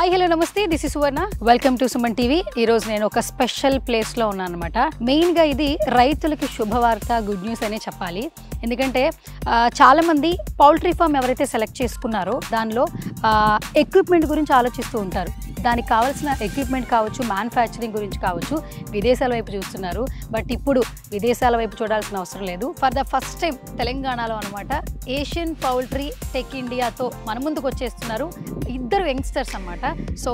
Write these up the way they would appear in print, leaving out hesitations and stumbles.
Hi hello నమస్తే this is Suvarna welcome to Suman TV. ఈ రోజు నేను ఒక స్పెషల్ ప్లేస్ లో ఉన్నాను అనమాట. మెయిన్ గా ఇది రైతులకి శుభవార్త, గుడ్ న్యూస్ అనే చెప్పాలి. ఎందుకంటే చాలా మంది పౌల్ట్రీ ఫామ్ ఎవరైతే సెలెక్ట్ చేసుకున్నారో దానిలో ఎక్విప్మెంట్ గురించి ఆలోచిస్తూ ఉంటారు. దానికి కావాల్సిన ఎక్విప్మెంట్ కావచ్చు, మ్యానుఫ్యాక్చరింగ్ గురించి కావచ్చు, విదేశాల వైపు చూస్తున్నారు. బట్ ఇప్పుడు విదేశాల వైపు చూడాల్సిన అవసరం లేదు. ఫర్ ద ఫస్ట్ టైం తెలంగాణలో అనమాట ఏషియన్ పౌల్ట్రీ టెక్ ఇండియాతో మన ముందుకు వచ్చేస్తున్నారు ఇద్దరు యంగ్స్టర్స్ అన్నమాట. సో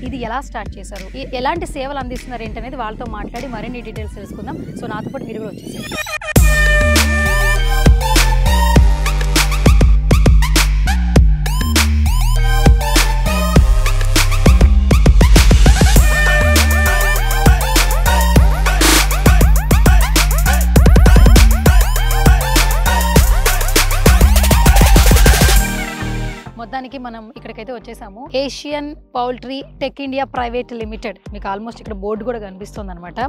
ఇది ఎలా స్టార్ట్ చేశారు, ఎలాంటి సేవలు అందిస్తున్నారు ఏంటనేది వాళ్ళతో మాట్లాడి మరిన్ని డీటెయిల్స్ తెలుసుకుందాం. సో నాతో పాటు మీరు కూడా వచ్చేసారు. మొత్తానికి మనం ఇక్కడికైతే వచ్చేసాము. Asian poultry tech India private limited. మీకు ఆల్మోస్ట్ ఇక్కడ బోర్డు కూడా కనిపిస్తుంది అనమాట.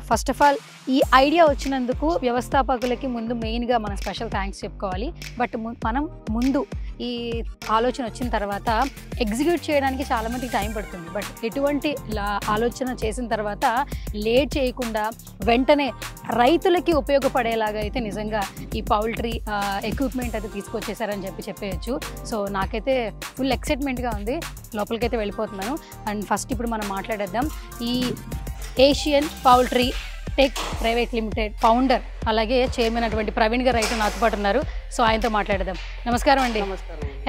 ఫస్ట్ ఆఫ్ ఆల్ ఈ ఐడియా వచ్చినందుకు వ్యవస్థాపకులకి ముందు మెయిన్గా మనం స్పెషల్ థ్యాంక్స్ చెప్పుకోవాలి. బట్ మనం ముందు ఈ ఆలోచన వచ్చిన తర్వాత ఎగ్జిక్యూట్ చేయడానికి చాలామందికి టైం పడుతుంది. బట్ ఎటువంటి ఆలోచన చేసిన తర్వాత లేట్ చేయకుండా వెంటనే రైతులకి ఉపయోగపడేలాగా అయితే నిజంగా ఈ పౌల్ట్రీ ఎక్విప్మెంట్ అయితే తీసుకొచ్చేసారని చెప్పేయచ్చు. సో నాకైతే ఫుల్ ఎక్సైట్మెంట్గా ఉంది. లోపలికైతే వెళ్ళిపోతున్నాను. అండ్ ఫస్ట్ ఇప్పుడు మనం మాట్లాడేద్దాం ఈ Asian poultry tech private limited founder అలాగే చైర్మన్ అటువంటి ప్రవీణ్ గారు అయితే నాతో పాటు ఉన్నారు. సో ఆయనతో మాట్లాడదాం. నమస్కారం అండి.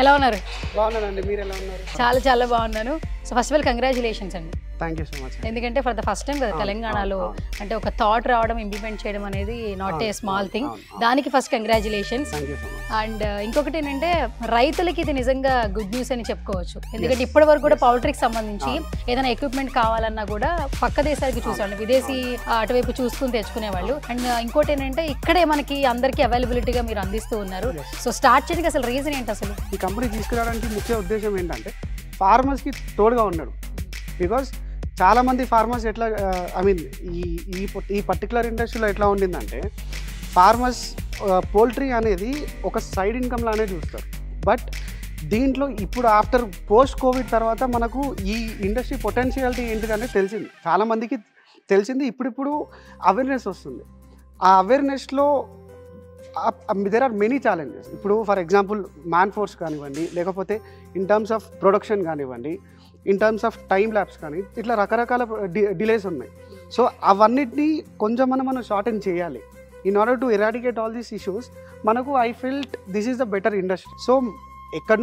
ఎలా ఉన్నారు? బాగున్నానండి. మీరు ఎలా ఉన్నారు? చాలా చాలా బాగున్నాను. So first of all congratulations అండి. Thank you so much. ఎందుకంటే ఫర్ ద ఫస్ట్ టైం కదా తెలంగాణలో అంటే ఒక థాట్ రావడం, ఇంప్లిమెంట్ చేయడం అనేది నాట్ ఏ స్మాల్ థింగ్. దానికి ఫస్ట్ కంగ్రాచులేషన్స్. అండ్ ఇంకొకటి ఏంటంటే రైతులకి ఇది నిజంగా గుడ్ న్యూస్ అని చెప్పుకోవచ్చు. ఎందుకంటే ఇప్పటి వరకు కూడా పౌల్ట్రీకి సంబంధించి ఏదైనా ఎక్విప్మెంట్ కావాలన్నా కూడా పక్క దేశాలకి చూసాడు, విదేశీ అటువైపు చూసుకుని తెచ్చుకునే వాళ్ళు. అండ్ ఇంకోటి ఏంటంటే ఇక్కడే మనకి అందరికీ అవైలబిలిటీగా మీరు అందిస్తూ ఉన్నారు. సో స్టార్ట్ చేయడానికి అసలు రీజన్ ఏంటి? అసలు ఈ కంపెనీ తీసుకురావడానికి ముఖ్య ఉద్దేశం ఏంటంటే ఫార్మర్స్కి తోడుగా ఉన్నాడు. బికాస్ చాలామంది ఫార్మర్స్ ఎట్లా ఐ మీన్ ఈ పర్టికులర్ ఇండస్ట్రీలో ఎట్లా ఉండిందంటే ఫార్మర్స్ పోల్ట్రీ అనేది ఒక సైడ్ ఇన్కమ్ లానే చూస్తారు. బట్ దీంట్లో ఇప్పుడు ఆఫ్టర్ పోస్ట్ కోవిడ్ తర్వాత మనకు ఈ ఇండస్ట్రీ పొటెన్షియాలిటీ ఏంటిదంటే తెలిసింది, చాలామందికి తెలిసింది. ఇప్పుడిప్పుడు అవేర్నెస్ వస్తుంది. ఆ అవేర్నెస్లో దేర్ ఆర్ మెనీ ఛాలెంజెస్. ఇప్పుడు ఫర్ ఎగ్జాంపుల్ మ్యాన్ ఫోర్స్ కానివ్వండి, లేకపోతే ఇన్ టర్మ్స్ ఆఫ్ ప్రొడక్షన్ కానివ్వండి, in terms of time labs కానీ ఇట్లా రకరకాల డిలేస్ ఉన్నాయి. సో అవన్నిటినీ కొంచెం మనం షార్టెన్ చేయాలి. In order to eradicate all these issues మనకు I felt this is the better industry. So ఎక్కడి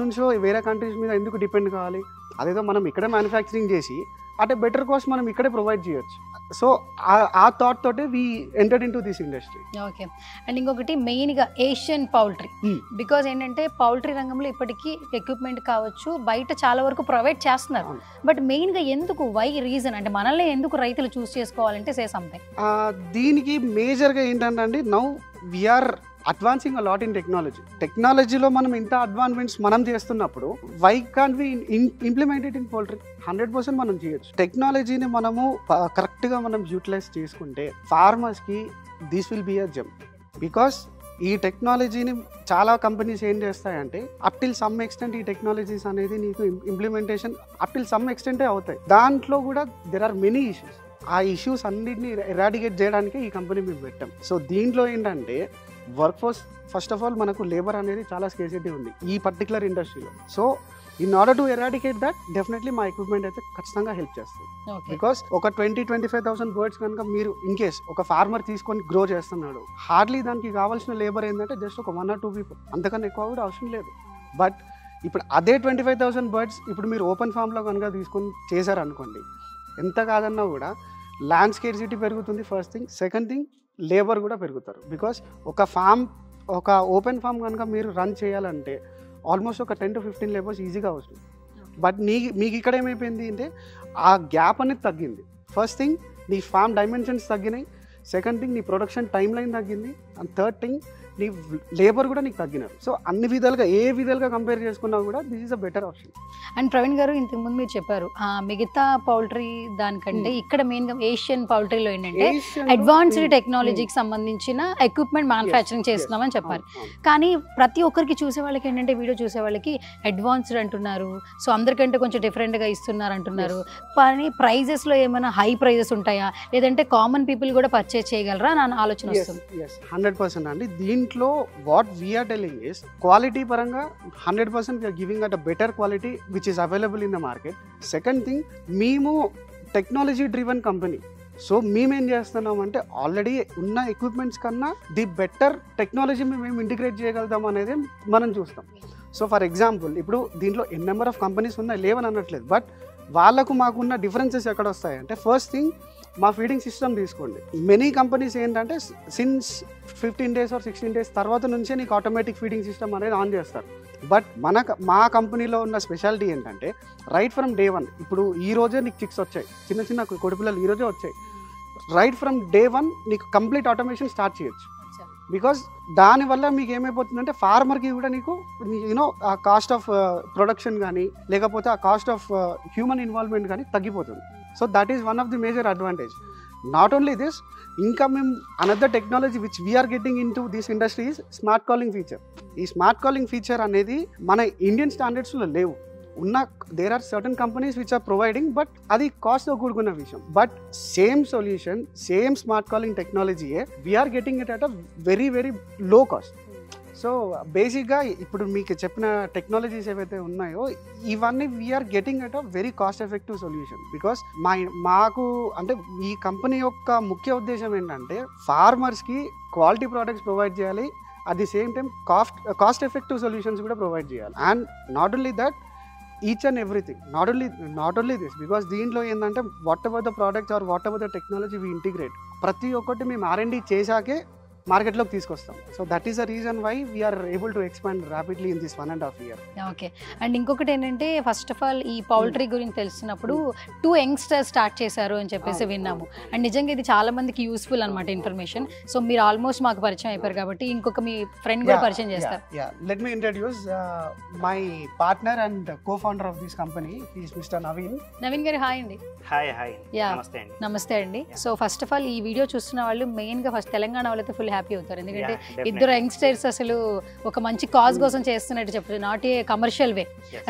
నుంచో వేరే కంట్రీస్ మీద ఎందుకు డిపెండ్ కావాలి? అదేదో మనం ఇక్కడే మ్యానుఫ్యాక్చరింగ్ చేసి అంటే బెటర్ కాస్ట్ మనం ఇక్కడే ప్రొవైడ్ చేయొచ్చు. సో ఆ థాట్ తోటే we entered in to this industry. Okay. And ఇంకొకటి మెయిన్గా ఏషియన్ పౌల్ట్రీ, బికాజ్ ఏంటంటే పౌల్ట్రీ రంగంలో ఇప్పటికీ ఎక్విప్మెంట్ కావచ్చు బయట చాలా వరకు ప్రొవైడ్ చేస్తున్నారు. బట్ మెయిన్గా ఎందుకు, వై రీజన్ అంటే మనల్ని ఎందుకు రైతులు చూస్ చేసుకోవాలంటే సే సంథింగ్? దీనికి మేజర్గా ఏంటంటే అండి, now we are advancing a lot in టెక్నాలజీలో మనం ఇంత అడ్వాన్స్మెంట్స్ మనం చేస్తున్నప్పుడు why can't we implement it in poultry? 100% మనం చేయొచ్చు. టెక్నాలజీని మనము కరెక్ట్గా మనం యూటిలైజ్ చేసుకుంటే ఫార్మర్స్కి this will be a gem. Because ఈ టెక్నాలజీని చాలా కంపెనీస్ ఏం చేస్తాయంటే అప్ టిల్ సమ్ ఎక్స్టెంట్ ఈ టెక్నాలజీస్ అనేది నీకు ఇంప్లిమెంటేషన్ అప్ టిల్ సమ్ ఎక్స్టెంటే అవుతాయి. దాంట్లో కూడా దెర్ ఆర్ మెనీ ఇష్యూస్. ఆ ఇష్యూస్ అన్నిటిని ఎరాడికేట్ చేయడానికి ఈ కంపెనీ మేము పెట్టాం. సో దీంట్లో ఏంటంటే work force first of all మనకు లేబర్ అనేది చాలా స్కేసిటీ ఉంది ఈ పర్టికులర్ ఇండస్ట్రీలో. So in order to eradicate that definitely మా ఎక్విప్మెంట్ అయితే ఖచ్చితంగా హెల్ప్ చేస్తుంది. బికాస్ ఒక 20-25,000 బర్డ్స్ కనుక మీరు ఇన్ కేస్ ఒక ఫార్మర్ తీసుకొని గ్రో చేస్తున్నాడు, హార్డ్లీ దానికి కావాల్సిన లేబర్ ఏంటంటే జస్ట్ ఒక 1 or 2 people, అంతకన్నా ఎక్కువ కూడా అవసరం లేదు. బట్ ఇప్పుడు అదే 25,000 బర్డ్స్ ఇప్పుడు మీరు ఓపెన్ ఫామ్లో కనుక తీసుకొని చేశారనుకోండి, ఎంత కాదన్నా కూడా ల్యాండ్ స్కేర్సిటీ పెరుగుతుంది first thing. Second thing labour కూడా పెరుగుతారు. బికాస్ ఒక ఓపెన్ ఫామ్ కనుక మీరు రన్ చేయాలంటే ఆల్మోస్ట్ ఒక 10 to 15 లేబర్స్ ఈజీగా అవసరం. బట్ మీకు ఇక్కడ ఏమైపోయింది అంటే ఆ గ్యాప్ అనేది తగ్గింది. ఫస్ట్ థింగ్ నీ ఫామ్ డైమెన్షన్స్ తగ్గినాయి. సెకండ్ థింగ్ నీ ప్రొడక్షన్ టైం లైన్ తగ్గింది. అండ్ థర్డ్ థింగ్ నీ లేబర్ కూడా నీకు తగ్గినారు. సో అన్ని విధాలుగా ఏ విధాలుగా కంపేర్ చేసుకున్నా కూడా this is a better option. And Praveen గారు ఇంతకుముందు మీరు చెప్పారు మిగతా పౌల్ట్రీ దానికంటే ఇక్కడ మెయిన్గా ఏషియన్ పౌల్ట్రీలో ఏంటంటే అడ్వాన్స్డ్ టెక్నాలజీకి సంబంధించిన ఎక్విప్మెంట్ మ్యానుఫ్యాక్చరింగ్ చేస్తున్నామని చెప్పారు. కానీ ప్రతి ఒక్కరికి చూసే వాళ్ళకి ఏంటంటే వీడియో చూసే వాళ్ళకి అడ్వాన్స్డ్ అంటున్నారు, సో అందరికంటే కొంచెం డిఫరెంట్గా ఇస్తున్నారు అంటున్నారు. కానీ ప్రైజెస్లో ఏమైనా హై ప్రైజెస్ ఉంటాయా, లేదంటే కామన్ పీపుల్ కూడా పర్చేస్ చేయగలరా అని ఆలోచన వస్తుంది. 100% అండి. దీంట్లో what we are telling is quality పరంగా 100% we are giving at a better quality which is available in the market. Second thing, మేము టెక్నాలజీ డ్రివెన్ కంపెనీ. సో మేమేం చేస్తున్నాం అంటే ఆల్రెడీ ఉన్న ఎక్విప్మెంట్స్ కన్నా ది బెటర్ టెక్నాలజీ మేము ఇంటిగ్రేట్ చేయగలుగుతాం అనేది మనం చూస్తాం. సో ఫర్ ఎగ్జాంపుల్ ఇప్పుడు దీంట్లో నెంబర్ ఆఫ్ కంపెనీస్ ఉన్నాయి, లేవని అనట్లేదు, బట్ వాళ్ళకు మాకున్న డిఫరెన్సెస్ ఎక్కడ వస్తాయంటే ఫస్ట్ థింగ్ మా ఫీడింగ్ సిస్టమ్ తీసుకోండి. మెనీ కంపెనీస్ ఏంటంటే సిన్స్ 15 days or 16 days తర్వాత నుంచే నీకు ఆటోమేటిక్ ఫీడింగ్ సిస్టమ్ అనేది ఆన్ చేస్తారు. బట్ మా కంపెనీలో ఉన్న స్పెషాలిటీ ఏంటంటే రైట్ ఫ్రమ్ డే 1, ఇప్పుడు ఈ రోజే నీకు చిక్స్ వచ్చాయి, చిన్న చిన్న కొడిపిల్లలు ఈ రోజే వచ్చాయి, రైట్ ఫ్రమ్ డే 1 నీకు కంప్లీట్ ఆటోమేషన్ స్టార్ట్ చేయొచ్చు. బికాస్ దానివల్ల మీకు ఏమైపోతుందంటే ఫార్మర్కి కూడా నీకు ఆ కాస్ట్ ఆఫ్ ప్రొడక్షన్ కానీ లేకపోతే ఆ కాస్ట్ ఆఫ్ హ్యూమన్ ఇన్వాల్వ్మెంట్ కానీ తగ్గిపోతుంది. So that is one of the major advantage. Not only this, ఇంకా మేము another technology which we are getting in to this industry is smart calling feature. ఈ smart calling feature అనేది మన Indian స్టాండర్డ్స్లో లేవు. There are certain companies which are providing, but అది కాస్ట్తో కూడుకున్న విషయం. But same solution, same smart calling టెక్నాలజీయే we are getting it at a very very low cost. So బేసిక్గా ఇప్పుడు మీకు చెప్పిన టెక్నాలజీస్ ఏవైతే ఉన్నాయో ఇవన్నీ we are getting at a very cost effective solution. Because మాకు అంటే ఈ కంపెనీ యొక్క ముఖ్య ఉద్దేశం ఏంటంటే ఫార్మర్స్కి క్వాలిటీ ప్రోడక్ట్స్ ప్రొవైడ్ చేయాలి, at the same time cost effective solutions కూడా ప్రొవైడ్ చేయాలి. And not only that, each and everything, not only this, because దీంట్లో ఏంటంటే whatever the products are whatever the technology we integrate, ప్రతి ఒక్కటి మేము R&D చేశాకే మార్కెట్లోకి తీసుకొస్తాం. So that is the reason why we are able to expand rapidly in this 1.5 year. Okay. And ఇంకొకటి ఏంటంటే ఫస్ట్ ఆఫ్ ఆల్ ఈ poultry గురించి తెలిసినప్పుడు 2 యంగ్స్టర్స్ స్టార్ట్ చేశారు అని చెప్పేసి విన్నాము. అండ్ నిజంగా ఇది చాలా మందికి యూస్ఫుల్ అనమాట ఇన్ఫర్మేషన్. సో మీరు ఆల్మోస్ట్ మాకు పరిచయం అయిపోయారు కాబట్టి ఇంకొక మీ ఫ్రెండ్ కూడా పరిచయం చేస్తారు. Let me introduce my partner and co-founder of this company, he is mister Naveen. Naveen గారు హాయ్ అండి. హాయ్. నమస్తే అండి. నమస్తే అండి. సో ఫస్ట్ ఆఫ్ ఆల్ ఈ వీడియో చూస్తున్న వాళ్ళు మెయిన్గా ఫస్ట్ తెలంగాణ వాళ్ళైతే ఫుల్ హ్యాపీ అవుతారు, ఎందుకంటే ఇద్దరు యంగ్స్టర్స్ అసలు ఒక మంచి కాజ్ కోసం చేస్తున్నట్టు చెప్పారు, నాట్ ఏ కమర్షియల్ వే.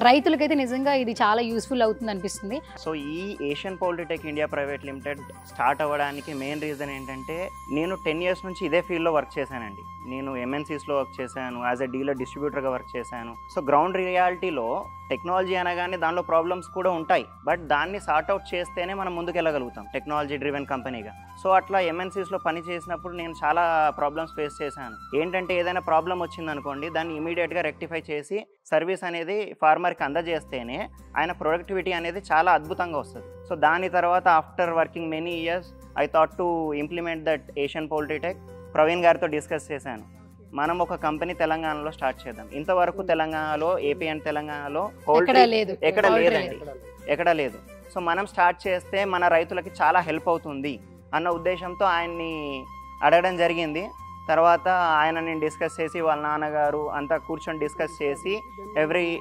రైతులకైతే నిజంగా ఇది చాలా యూస్ఫుల్ అవుతుంది అనిపిస్తుంది. సో ఈ Asian poultry tech India private limited start అవ్వడానికి మెయిన్ రీజన్ ఏంటంటే నేను 10 years నుంచి ఇదే ఫీల్డ్లో వర్క్ చేశానండి. నేను MNCస్లో వర్క్ చేశాను, యాజ్ ఎ డీలర్ డిస్ట్రిబ్యూటర్గా వర్క్ చేశాను. సో గ్రౌండ్ రియాలిటీలో టెక్నాలజీ అనగానే దానిలో ప్రాబ్లమ్స్ కూడా ఉంటాయి, బట్ దాన్ని సార్ట్అవుట్ చేస్తేనే మనం ముందుకు వెళ్ళగలుగుతాం టెక్నాలజీ డ్రివెన్ కంపెనీగా. సో అట్లా MNCస్లో పని చేసినప్పుడు నేను చాలా ప్రాబ్లమ్స్ ఫేస్ చేశాను. ఏంటంటే ఏదైనా ప్రాబ్లం వచ్చిందనుకోండి, దాన్ని ఇమీడియట్గా రెక్టిఫై చేసి సర్వీస్ అనేది ఫార్మర్కి అందజేస్తేనే ఆయన ప్రొడక్టివిటీ అనేది చాలా అద్భుతంగా వస్తుంది. సో దాని తర్వాత after working many years I thought to implement that Asian poultry tech. Praveen గారితో డిస్కస్ చేశాను, మనం ఒక కంపెనీ తెలంగాణలో స్టార్ట్ చేద్దాం. ఇంతవరకు తెలంగాణలో, ఏపీ అండ్ తెలంగాణలో పౌల్ట్రీ ఎక్కడ లేదు. సో మనం స్టార్ట్ చేస్తే మన రైతులకి చాలా హెల్ప్ అవుతుంది అన్న ఉద్దేశంతో ఆయన్ని అడగడం జరిగింది. తర్వాత ఆయన నేను డిస్కస్ చేసి వాళ్ళ నాన్నగారు అంతా కూర్చొని డిస్కస్ చేసి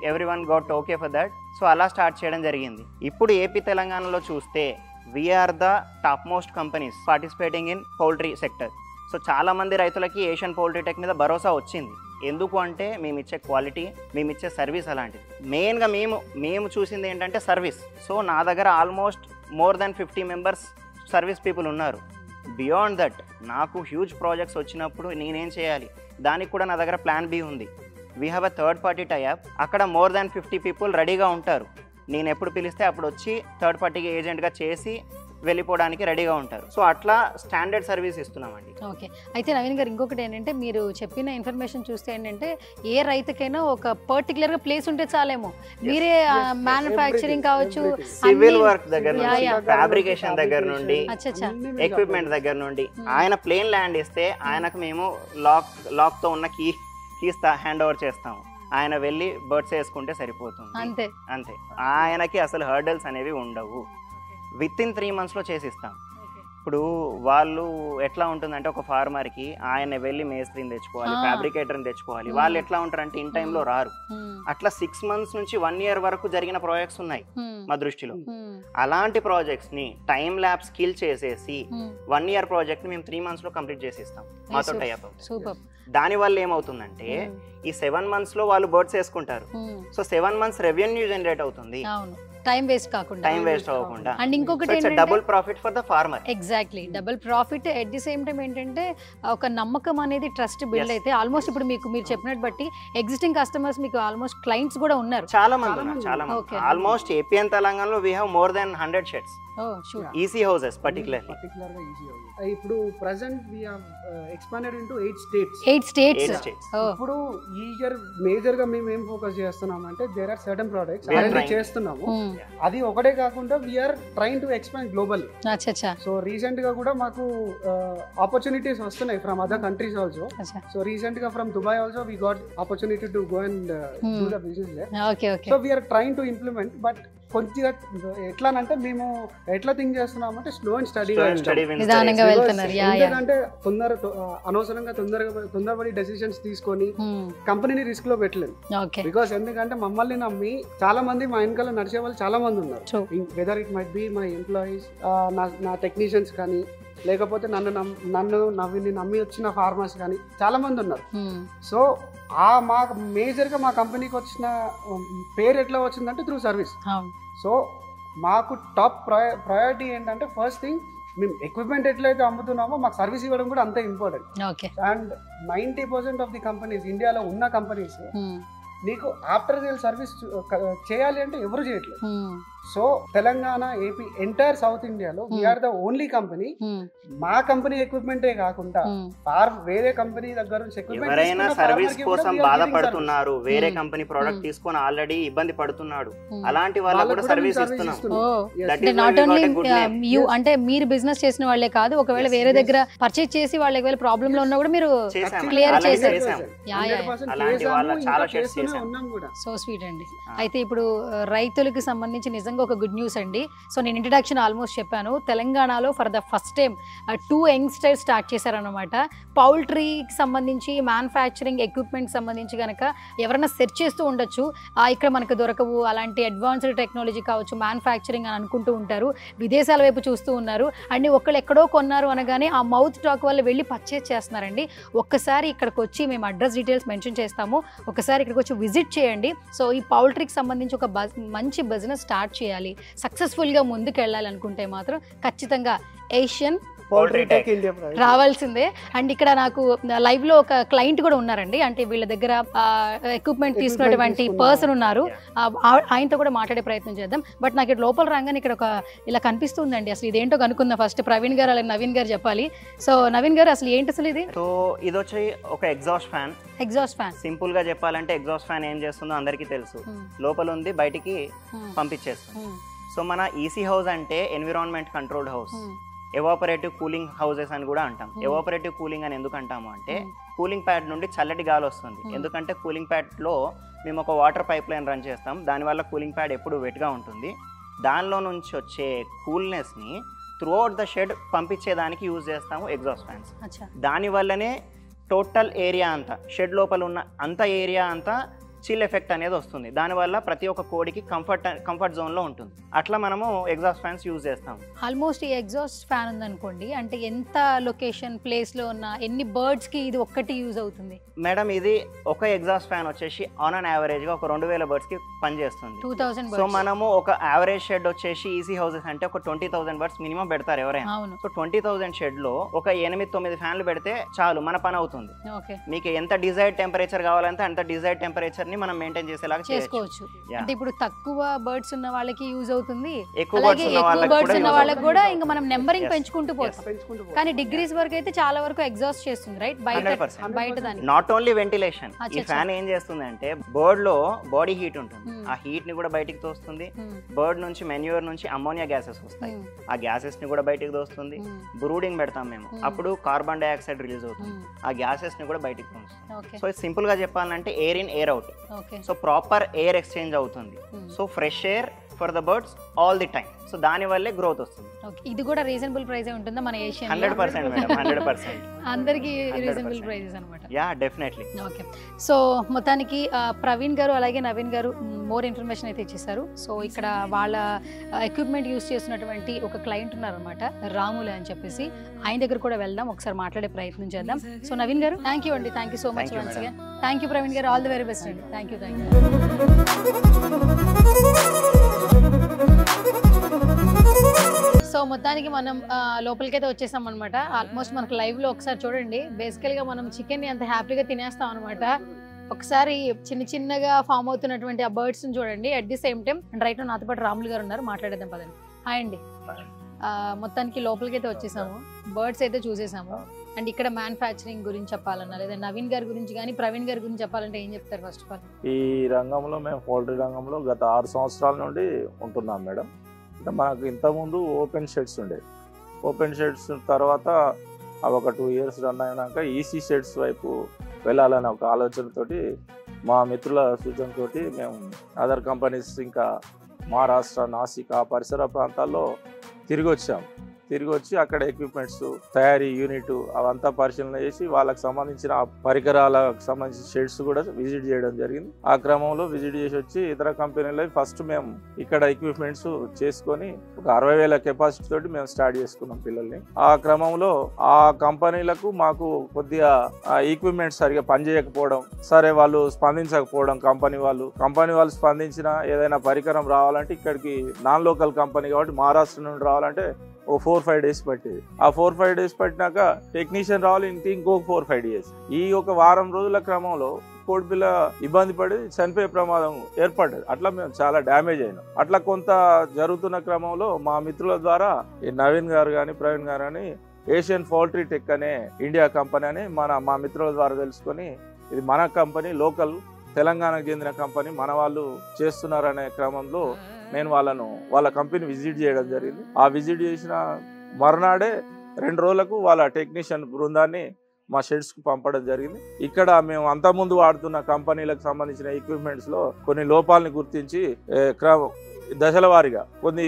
everyone got okay for that. So అలా స్టార్ట్ చేయడం జరిగింది. ఇప్పుడు ఏపీ తెలంగాణలో చూస్తే we are the top most companies participating in poultry sector. So చాలామంది రైతులకి ఏషియన్ పౌల్ట్రీ టెక్ మీద భరోసా వచ్చింది. ఎందుకు అంటే మేము ఇచ్చే క్వాలిటీ, మేము ఇచ్చే సర్వీస్ అలాంటిది. మెయిన్గా మేము చూసింది ఏంటంటే సర్వీస్. సో నా దగ్గర almost more than 50 members service people ఉన్నారు. బియాండ్ దట్ నాకు హ్యూజ్ ప్రాజెక్ట్స్ వచ్చినప్పుడు నేనేం చేయాలి, దానికి కూడా నా దగ్గర ప్లాన్ బి ఉంది. We have a third party tie up. అక్కడ మోర్ దాన్ 50 people రెడీగా ఉంటారు. నేను ఎప్పుడు పిలిస్తే అప్పుడు వచ్చి థర్డ్ పార్టీకి ఏజెంట్గా చేసి వెళ్ళిపోవడానికి రెడీగా ఉంటారు. సో అట్లా స్టాండర్డ్ సర్వీస్ ఇస్తున్నామండి. ఓకే. అయితే నవీన్ గారు ఇంకొకటి ఏంటంటే మీరు చెప్పిన ఇన్ఫర్మేషన్ చూస్తే ఏంటంటే ఏ రైతుకైనా ఒక పర్టికులర్గా ప్లేస్ ఉంటే చాలేమో, మీరే మ్యానుఫ్యాక్చరింగ్ కావచ్చు, సివిల్ వర్క్ దగ్గర నుండి, ఫ్యాబ్రికేషన్ దగ్గర నుండి, ఎక్విప్మెంట్ దగ్గర నుండి, ఆయన ప్లేన్ ల్యాండ్ ఇస్తే ఆయనకు మేము లాక్తో ఉన్న కీస్ హ్యాండ్ ఓవర్ చేస్తాము. ఆయన వెళ్ళి బర్డ్స్ వేసుకుంటే సరిపోతుంది, అంతే. ఆయనకి అసలు హర్డల్స్ అనేవి ఉండవు. With in 3 monthsలో చేసిస్తాం. ఇప్పుడు వాళ్ళు ఎట్లా ఉంటుందంటే ఒక ఫార్మర్కి ఆయన వెళ్ళి మేస్త్రిని తెచ్చుకోవాలి, ఫ్యాబ్రికేటర్ని తెచ్చుకోవాలి. వాళ్ళు ఎట్లా ఉంటారంటే ఇన్ టైంలో రారు. అట్లా 6 months నుంచి 1 year వరకు జరిగిన ప్రాజెక్ట్స్ ఉన్నాయి మా దృష్టిలో. అలాంటి ప్రాజెక్ట్స్ ని టైం ల్యాబ్స్ కిల్ చేసేసి 1 year ప్రాజెక్ట్ ని మేము 3 months లో కంప్లీట్ చేసిస్తాం మాతో టై అప్ అవుతుంది. దాని వల్ల ఏమవుతుందంటే ఈ 7 months లో వాళ్ళు బర్డ్స్ వేసుకుంటారు. సో 7 months రెవెన్యూ జనరేట్ అవుతుంది, టైం వేస్ట్ అవ్వకుండా. అండ్ ఇంకొకటి double profit for the farmer. Exactly double profit. At the same time ఏంటంటే ఒక నమ్మకం అనేది ట్రస్ట్ బిల్డ్ అయితే ఆల్మోస్ట్ ఇప్పుడు మీరు చెప్పినట్టు బట్టి ఎగ్జిస్టింగ్ కస్టమర్స్ మీకు ఆల్మోస్ట్ క్లయింట్స్ కూడా ఉన్నారు, చాలా మంది. ఆల్మోస్ట్ ఏపీ అండ్ తెలంగాణలో we have more than 100 sheds. EC houses పర్టికులర్గా ఈజీ హౌసెస్. ఇప్పుడు present we have expanded into 8 states. ఇప్పుడు ఈ ఇయర్ మేజర్ గా మేము ఏం ఫోకస్ చేస్తున్నాం అంటే there are certain products already చేస్తున్నాము. అది ఒకటే కాకుండా we are trying to expand globally. So recent గా కూడా మాకు ఆపర్చునిటీస్ వస్తున్నాయి from other countries also. So recent గా from Dubai also we got opportunity to go and do the business there. So we are trying to implement. But కొద్దిగా ఎట్లానంటే మేము ఎట్లా think చేస్తున్నామంటే స్లో అండ్ స్టడీగా ఎందుకంటే అనవసరంగా తొందరపడి డెసిషన్స్ తీసుకొని కంపెనీని రిస్క్ లో పెట్టలేదు. బికాస్ ఎందుకంటే మమ్మల్ని నమ్మి చాలా మంది మా వెనకాల నడిచే వాళ్ళు చాలా మంది ఉన్నారు. Whether it might be my employees, నా టెక్నీషియన్స్ కానీ, లేకపోతే నన్ను నమ్మి వచ్చిన ఫార్మర్స్ కానీ చాలా మంది ఉన్నారు. సో మా మేజర్ గా మా కంపెనీకి వచ్చిన పేరు ఎట్లా వచ్చిందంటే త్రూ సర్వీస్. సో మాకు టాప్ ప్రయారిటీ ఏంటంటే ఫస్ట్ థింగ్ మేము ఎక్విప్మెంట్ ఎట్లయితే అమ్ముతున్నామో మాకు సర్వీస్ ఇవ్వడం కూడా అంతే important. And 90% of the companies ఇండియాలో ఉన్న కంపెనీస్ నీకు ఆఫ్టర్ సేల్ సర్వీస్ చేయాలి అంటే ఎవరు చేయట్లేదు. So Telangana, AP, entire south ఇండియాలో వీఆర్ ద ఓన్లీ కంపెనీ. మా కంపెనీ ఎక్విప్మెంటే కాకుండా వేరే కంపెనీ దగ్గర నుంచి ఎవరైనా సర్వీస్ కోసం బాధపడుతున్నారు, వేరే కంపెనీ ప్రోడక్ట్ తీసుకొని ఆల్రెడీ ఇబ్బంది పడుతున్నాడు, అలాంటి వాళ్ళకి కూడా సర్వీస్ ఇస్తున్నాం. నాట్ ఓన్లీ యూ అంటే మీరు బిజినెస్ చేసిన వాళ్ళే కాదు, ఒకవేళ వేరే దగ్గర పర్చేజ్ చేసి వాళ్ళకి ఒకవేళ ప్రాబ్లమ్ లో ఉన్నా కూడా మీరు క్లియర్ చేశారు. సో స్వీట్ అండి. అయితే ఇప్పుడు రైతులకు సంబంధించి నిజంగా ఒక గుడ్ న్యూస్ అండి. సో నేను ఇంట్రడక్షన్ ఆల్మోస్ట్ చెప్పాను. తెలంగాణలో for the first time 2 youngsters start చేశారనమాట. పౌల్ట్రీకి సంబంధించి మ్యానుఫ్యాక్చరింగ్ ఎక్విప్మెంట్ సంబంధించి కనుక ఎవరైనా సెర్చ్ చేస్తూ ఉండొచ్చు, ఇక్కడ మనకు దొరకవు అలాంటి అడ్వాన్స్డ్ టెక్నాలజీ కావచ్చు, మ్యానుఫ్యాక్చరింగ్ అని అనుకుంటూ ఉంటారు, విదేశాల వైపు చూస్తూ ఉన్నారు. అండ్ ఒకళ్ళు ఎక్కడో కొన్నారు అనగానే ఆ మౌత్ టాక్ వల్ల వెళ్ళి పర్చేజ్ చేస్తున్నారండి. ఒక్కసారి ఇక్కడికి వచ్చి మేము అడ్రస్ డీటెయిల్స్ మెన్షన్ చేస్తాము, ఒకసారి ఇక్కడికి వచ్చి విజిట్ చేయండి. సో ఈ పౌల్ట్రీకి సంబంధించి ఒక మంచి బిజినెస్ స్టార్ట్ చేయాలి, సక్సెస్ఫుల్గా ముందుకు వెళ్ళాలి అనుకుంటే మాత్రం ఖచ్చితంగా ఏషియన్ పౌల్ట్రీ టెక్ ఇండియా రావాల్సిందే. అండ్ ఇక్కడ నాకు లైవ్ లో ఒక క్లయింట్ కూడా ఉన్నారండి, అంటే వీళ్ళ దగ్గర ఎక్విప్మెంట్ తీసుకున్నటువంటి పర్సన్ ఉన్నారు, ఆయనతో కూడా మాట్లాడే ప్రయత్నం చేద్దాం. బట్ నాకు ఇక్కడ లోపల రాగానే ఇక్కడ ఒక ఇలా కనిపిస్తుందండి. అసలు ఇదేంటో కనుక్కుందాం. ఫస్ట్ ప్రవీణ్ గారు అలాగే నవీన్ గారు చెప్పాలి. సో నవీన్ గారు అసలు ఏంటి అసలు ఇది? సో ఇది వచ్చి ఒక ఎగ్జాస్ట్ ఫ్యాన్. సింపుల్ గా చెప్పాలంటే ఎగ్జాస్ట్ ఫ్యాన్ ఏం చేస్తుందో అందరికీ తెలుసు, లోపల ఉంది బయటికి పంపించేస్తుంది. సో మన ఈసీ హౌస్ అంటే environment controlled house, evaporative cooling houses అని కూడా అంటాం. ఎవాపరేటివ్ కూలింగ్ అని ఎందుకు అంటాము అంటే కూలింగ్ ప్యాడ్ నుండి చల్లటి గాలి వస్తుంది. ఎందుకంటే కూలింగ్ ప్యాడ్లో మేము ఒక వాటర్ పైప్ లైన్ రన్ చేస్తాం, దానివల్ల కూలింగ్ ప్యాడ్ ఎప్పుడు వెట్గా ఉంటుంది. దానిలో నుంచి వచ్చే కూల్నెస్ని త్రూ అవుట్ ద షెడ్ పంపించేదానికి యూజ్ చేస్తాము ఎగ్జాస్ట్ ఫ్యాన్స్. దానివల్లనే టోటల్ ఏరియా అంతా, షెడ్ లోపల ఉన్న అంత ఏరియా అంతా చిల్ ఎఫెక్ట్ అనేది వస్తుంది. దానివల్ల ప్రతి ఒక్క కోడికి కంఫర్ట్ జోన్లో ఉంటుంది. అట్లా మనము ఎగ్జాస్ట్ ఫ్యాన్స్ యూజ్ చేస్తాం. ఆల్మోస్ట్ ఈ ఎగ్జాస్ట్ ఫ్యాన్ ఉందనుకోండి, అంటే ఎంత లొకేషన్ ప్లేస్లో ఉన్న ఎన్ని బర్డ్స్కి ఇది ఒక్కటి యూజ్ అవుతుంది? మేడం ఇది ఒక ఎగ్జాస్ట్ ఫ్యాన్ వచ్చేసి ఆన్ అన్ యావరేజ్గా ఒక 2000 బర్డ్స్కి పనిచేస్తుంది. 2000 సో మనము ఒక యావరేజ్ షెడ్ వచ్చేసి ఈసీ హౌసెస్ అంటే ఒక 20,000 బర్డ్స్ మినిమం పెడతారు ఎవరైనా. సో 20,000 షెడ్లో ఒక 8-9 ఫ్యాన్లు పెడితే చాలు, మన పని అవుతుంది. మీకు ఎంత డిజైర్డ్ టెంపరేచర్ కావాలంటే అంత డిజైర్డ్ టెంపరేచర్ ని మనం మెయింటైన్ చేసేలాగా చేసుకోవచ్చు. అంటే ఇప్పుడు తక్కువ బర్డ్స్ ఉన్న వాళ్ళకి యూజ్ అవుతుంది, ఎక్కువ బర్డ్స్ ఉన్న వాళ్ళకి కూడా ఇంకా మనం నెంబరింగ్ పెంచుకుంటూ పోతాం. కానీ డిగ్రీస్ వరకు అయితే చాలా వరకు ఎగ్జాస్ట్ చేస్తుంది, రైట్? బయట దాన్ని నాట్ ఓన్లీ వెంటిలేషన్, ఈ ఫ్యాన్ ఏం చేస్తుంది అంటే బర్డ్ లో బాడీ హీట్ ఉంటుంది, ఆ హీట్ ని కూడా బయటికి తోస్తుంది. బర్డ్ నుంచి మెన్యూర్ నుంచి అమ్మోనియా గ్యాసెస్ వస్తాయి, ఆ గ్యాసెస్ ని కూడా బయటికి తోస్తుంది. బ్రూడింగ్ పెడతాం మేము, అప్పుడు కార్బన్ డైఆక్సైడ్ రిలీజ్ అవుతుంది, ఆ గ్యాసెస్ ని కూడా బయటికి తోస్తుంది. సో సింపుల్ గా చెప్పాలంటే air in air out. So proper air exchange అవుతుంది. So fresh air for the birds all the time. So దానివల్లే గ్రోత్ వస్తుంది. ఓకే, ఇది కూడా రీజనబుల్ ప్రైస్ ఉంటుందా మన ఏషియన్? 100% మేడం, 100%. అందరికి రీజనబుల్ ప్రైజెస్ అనమాట. Yeah, definitely. ఓకే, సో మొత్తానికి ప్రవీణ్ గారు అలాగే నవీన్ గారు మోర్ ఇన్ఫర్మేషన్ అయితే ఇచ్చేసారు. సో ఇక్కడ వాళ్ళ ఎక్విప్మెంట్ యూస్ చేస్తున్నటువంటి ఒక క్లయింట్ ఉన్నారనమాట, రాములు అని చెప్పేసి. ఆయన దగ్గర కూడా వెళ్దాం, ఒకసారి మాట్లాడే ప్రయత్నం చేద్దాం. సో నవీన్ గారు థ్యాంక్ యూ అండి, thank you so much once again. Thank you Praveen గారు, ఆల్ ది వెరీ బెస్ట్ అండి. Thank you. సో మొత్తానికి మనం లోపలికైతే వచ్చేసాం అనమాట. ఆల్మోస్ట్ మనకు లైవ్ లో ఒకసారి చూడండి, బేసికల్ గా మనం చికెన్ ని అంత హ్యాపీగా తినేస్తాం అనమాట. ఒకసారి చిన్న చిన్నగా ఫామ్ అవుతున్నటువంటి ఆ బర్డ్స్ ని చూడండి. At the same time right నాతో పాటు రాములు గారు ఉన్నారు, మాట్లాడేద్దాం పదండి. హాయ్ అండి. మొత్తానికి లోపలికైతే వచ్చేసాము, బర్డ్స్ అయితే చూసేసాము. అండ్ ఇక్కడ మ్యానుఫ్యాక్చరింగ్ గురించి చెప్పాలన్నా లేదా నవీన్ గారి గురించి కానీ ప్రవీణ్ గారి గురించి చెప్పాలంటే ఏం చెప్తారు? ఫస్ట్ ఆఫ్ ఆల్ ఈ రంగంలో మేము పౌల్ట్రీ రంగంలో గత 6 సంవత్సరాల నుండి ఉంటున్నాం మేడం. అంటే మనకు ఇంతకుముందు ఓపెన్ షెడ్స్ ఉండేవి. ఓపెన్ షెడ్స్ తర్వాత అవి ఒక 2 ఇయర్స్ రన్ అయినాక ఈసీ షెడ్స్ వైపు వెళ్ళాలనే ఒక ఆలోచనతోటి మా మిత్రుల సూచనతో మేము అదర్ కంపెనీస్ ఇంకా మహారాష్ట్ర, నాసిక్ ఆ పరిసర ప్రాంతాల్లో తిరిగి వచ్చి అక్కడ ఎక్విప్మెంట్స్ తయారీ యూనిట్ అవంతా పరిశీలన చేసి వాళ్ళకి సంబంధించిన పరికరాలకు సంబంధించిన షెడ్స్ కూడా విజిట్ చేయడం జరిగింది. ఆ క్రమంలో విజిట్ చేసి వచ్చి ఇతర కంపెనీలో ఫస్ట్ మేము ఇక్కడ ఎక్విప్మెంట్స్ చేసుకొని ఒక 60,000 కెపాసిటీ తోటి మేము స్టార్ట్ చేసుకున్నాం పిల్లల్ని. ఆ క్రమంలో ఆ కంపెనీలకు మాకు కొద్దిగా ఎక్విప్మెంట్స్ సరిగా పనిచేయకపోవడం, సరే వాళ్ళు స్పందించకపోవడం, కంపెనీ వాళ్ళు స్పందించిన ఏదైనా పరికరం రావాలంటే ఇక్కడికి నాన్ లోకల్ కంపెనీ కాబట్టి మహారాష్ట్ర నుండి రావాలంటే ఓ 4-5 డేస్ పట్టేది. ఆ 4-5 డేస్ పట్టినాక టెక్నీషియన్ రావాలి, ఇంకొక 4-5 డేస్. ఈ ఒక వారం రోజుల క్రమంలో కోడిపిల్ల ఇబ్బంది పడి చనిపోయే ప్రమాదం ఏర్పడ్డది. అట్లా మేము చాలా డ్యామేజ్ అయినాం. అట్లా కొంత జరుగుతున్న క్రమంలో మా మిత్రుల ద్వారా ఈ నవీన్ గారు కానీ ప్రవీణ్ గారు కానీ ఏషియన్ పౌల్ట్రీ టెక్ అనే ఇండియా కంపెనీ అని మా మిత్రుల ద్వారా తెలుసుకొని ఇది మన కంపెనీ, లోకల్ తెలంగాణకు చెందిన కంపెనీ, మన వాళ్ళు చేస్తున్నారనే క్రమంలో నేను వాళ్ళ కంపెనీ విజిట్ చేయడం జరిగింది. ఆ విజిట్ చేసిన మరునాడే 2 రోజులకు వాళ్ళ టెక్నీషియన్ బృందాన్ని మా షెడ్స్కు పంపడం జరిగింది. ఇక్కడ మేము అంతకుముందు వాడుతున్న కంపెనీలకు సంబంధించిన ఎక్విప్మెంట్స్లో కొన్ని లోపాలని గుర్తించి దశల వారీగా కొన్ని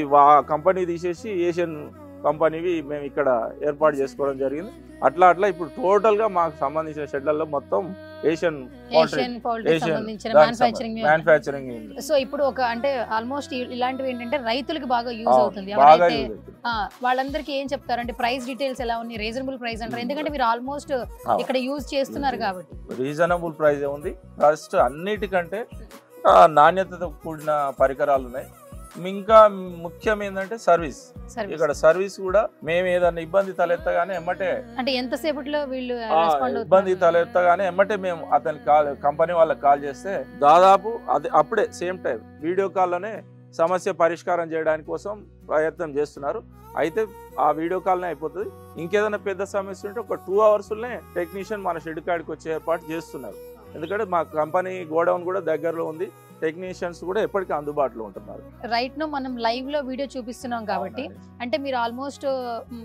కంపెనీ తీసేసి ఏషియన్ కంపెనీవి మేము ఇక్కడ ఏర్పాటు చేసుకోవడం జరిగింది. అట్లా ఇప్పుడు టోటల్గా మాకు సంబంధించిన షెడ్లలో మొత్తం ఏషియన్ మ్యానుఫ్యాక్చరింగ్. సో ఇప్పుడు ఒక అంటే ఆల్మోస్ట్ ఇలాంటివి ఏంటంటే రైతులకు బాగా యూజ్ అవుతుంది. వాళ్ళందరికీ ఏం చెప్తారు అంటే ప్రైస్ డీటెయిల్స్ ఎలా ఉన్నాయి? రీజనబుల్ ప్రైస్ అంటారు, ఎందుకంటే మీరు ఆల్మోస్ట్ ఇక్కడ యూజ్ చేస్తున్నారు కాబట్టి. రీజనబుల్ ప్రైస్ ఉంది. ఫస్ట్ అన్నిటికంటే నాణ్యతతో కూడిన పరికరాలు ఉన్నాయి. ఇంకా ముఖ్యం ఏంటంటే సర్వీస్. ఇక్కడ సర్వీస్ కూడా మేము ఏదన్నా ఇబ్బంది తలెత్తగానే ఎమ్మటే, అంటే ఎంతసేపట్లో వీళ్ళు ఇబ్బంది తలెత్తగానే ఎమ్మటే మేము అతని కంపెనీ వాళ్ళకి కాల్ చేస్తే దాదాపు అప్పుడే సేమ్ టైం వీడియో కాల్లోనే సమస్య పరిష్కారం చేయడానికి కోసం ప్రయత్నం చేస్తున్నారు. అయితే ఆ వీడియో కాల్నే అయిపోతుంది. ఇంకేదైనా పెద్ద సమస్య ఉంటే ఒక 2 అవర్స్లోనే టెక్నీషియన్ మన షెడ్ కాడికి వచ్చే ఏర్పాటు చేస్తున్నారు. ఎందుకంటే మా కంపెనీ గోడౌన్ కూడా దగ్గరలో ఉంది, టెక్నీషియన్స్ కూడా ఎప్పటికీ అందుబాటులో ఉంటున్నారు. రైట్ నో మనం లైవ్ లో వీడియో చూపిస్తున్నాం కాబట్టి, అంటే మీరు ఆల్మోస్ట్